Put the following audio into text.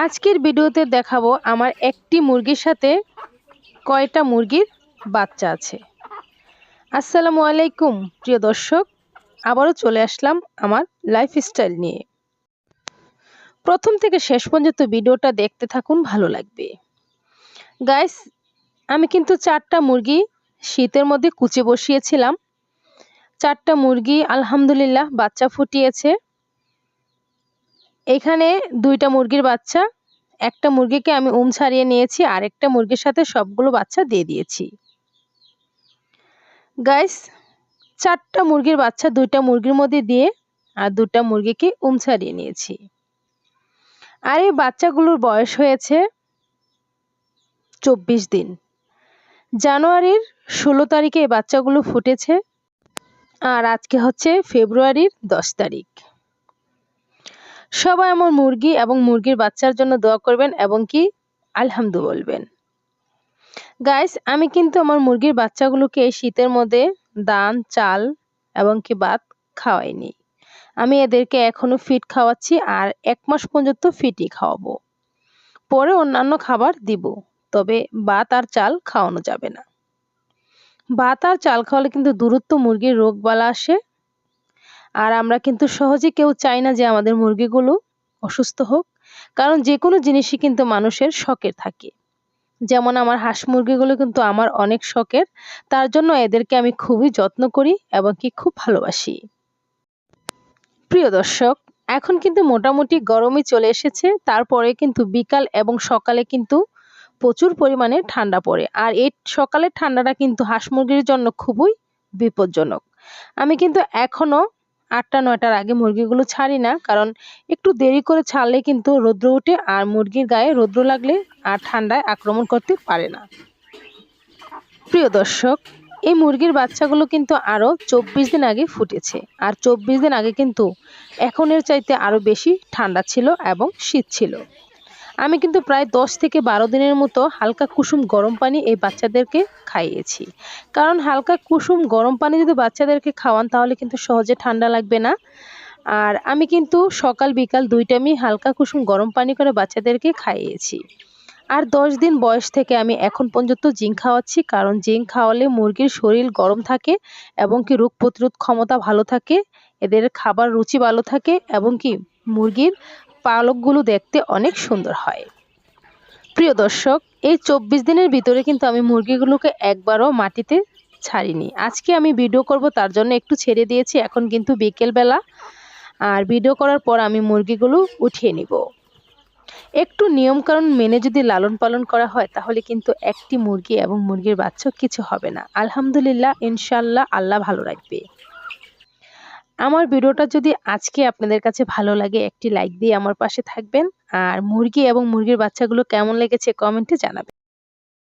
আজকের ভিডিওতে দেখাবো আমার একটি মুরগির সাথে কয়টা মুরগির বাচ্চা আছে। আসসালামু আলাইকুম প্রিয় দর্শক, আবারও চলে আসলাম আমার লাইফস্টাইল নিয়ে। প্রথম থেকে শেষ পর্যন্ত ভিডিওটা দেখতে থাকুন, ভালো লাগবে। গাইস, আমি কিন্তু 4টা মুরগি শীতের মধ্যে কুচে বসিয়েছিলাম। 4টা মুরগি আলহামদুলিল্লাহ বাচ্চা ফুটিয়েছে। এখানে 2টা মুরগির বাচ্চা, একটা মুরগিকে আমি ছাড়িয়ে নিয়েছি, আর একটা মুরগির সাথে সবগুলো বাচ্চা দিয়ে দিয়েছি। গাইস, 4টা মুরগির বাচ্চা 2টা মুরগির মধ্যে দিয়ে আর 2টা মুরগিকে ছাড়িয়ে নিয়েছি। আর এই বাচ্চাগুলোর বয়স হয়েছে 24 দিন। জানুয়ারির 16 তারিখে এই বাচ্চাগুলো ফুটেছে, আর আজকে হচ্ছে ফেব্রুয়ারির 10 তারিখ। সবাই আমার মুরগি এবং মুরগির বাচ্চার জন্য দোয়া করবেন এবং কি আলহামদু বলবেন। গাইস, আমি কিন্তু আমার মুরগির বাচ্চাগুলোকে শীতের মধ্যে ধান, চাল এবং কি ভাত খাওয়াইনি। আমি এদেরকে এখনো ফিড খাওয়াচ্ছি, আর 1 মাস পর্যন্ত ফিডই খাওয়াবো। পরে অন্যান্য খাবার দিব, তবে ভাত আর চাল খাওয়ানো যাবে না। ভাত আর চাল খাওয়ালে কিন্তু দ্রুত মুরগির রোগবালা আসে, আর আমরা কিন্তু সহজে কেউ চাই না যে আমাদের মুরগিগুলো অসুস্থ হোক, কারণ যে কোনো জিনিসই কিন্তু মানুষের শখের থাকে। যেমন আমার হাঁস মুরগিগুলো কিন্তু আমার অনেক শখের, তার জন্য এদেরকে আমি খুবই যত্ন করি এবং কি খুব ভালোবাসি। প্রিয় দর্শক, এখন কিন্তু মোটামুটি গরমই চলে এসেছে, তারপরে কিন্তু বিকাল এবং সকালে কিন্তু প্রচুর পরিমাণে ঠান্ডা পড়ে, আর এই সকালের ঠান্ডাটা কিন্তু হাঁস মুরগির জন্য খুবই বিপজ্জনক। আমি কিন্তু এখনো 8টা-9টার আগে মুরগিগুলো ছাড়ি না, কারণ একটু দেরি করে ছাড়লে কিন্তু রৌদ্র ওঠে, আর মুরগির গায়ে রৌদ্র লাগলে আর ঠান্ডায় আক্রমণ করতে পারে না। প্রিয় দর্শক, এই মুরগির বাচ্চাগুলো কিন্তু আরো 24 দিন আগে ফুটেছে, আর 24 দিন আগে কিন্তু এখনের চাইতে আরো বেশি ঠান্ডা ছিল এবং শীত ছিল। আমি কিন্তু প্রায় 10 থেকে 12 দিনের মতো হালকা কুসুম গরম পানি এই বাচ্চাদেরকে খাইয়েছি, কারণ হালকা কুসুম গরম পানি যদি বাচ্চাদেরকে খাওয়ান তাহলে কিন্তু সহজে ঠান্ডা লাগবে না। আর আমি কিন্তু সকাল বিকাল 2 টাইমই হালকা কুসুম গরম পানি করে বাচ্চাদেরকে খাইয়েছি। আর 10 দিন বয়স থেকে আমি এখন পর্যন্ত জিঙ্ক খাওয়াচ্ছি, কারণ জিঙ্ক খাওয়ালে মুরগির শরীর গরম থাকে এবং কি রোগ প্রতিরোধ ক্ষমতা ভালো থাকে, এদের খাবার রুচি ভালো থাকে এবং কি মুরগির পালকগুলো দেখতে অনেক সুন্দর হয়। প্রিয় দর্শক, এই 24 দিনের ভিতরে কিন্তু আমি মুরগিগুলোকে একবারও মাটিতে ছাড়িনি। আজকে আমি ভিডিও করব, তার জন্য একটু ছেড়ে দিয়েছি। এখন কিন্তু বিকেলবেলা, আর ভিডিও করার পর আমি মুরগিগুলো উঠিয়ে নিব। একটু নিয়মকানুন মেনে যদি লালন পালন করা হয় তাহলে কিন্তু একটি মুরগি এবং মুরগির বাচ্চা কিছু হবে না। আলহামদুলিল্লাহ, ইনশাল্লাহ আল্লাহ ভালো রাখবে। আমার ভিডিওটা যদি আজকে আপনাদের কাছে ভালো লাগে, একটি লাইক দিয়ে আমার পাশে থাকবেন, আর মুরগি এবং মুরগির বাচ্চাগুলো কেমন লেগেছে কমেন্টে জানাবেন।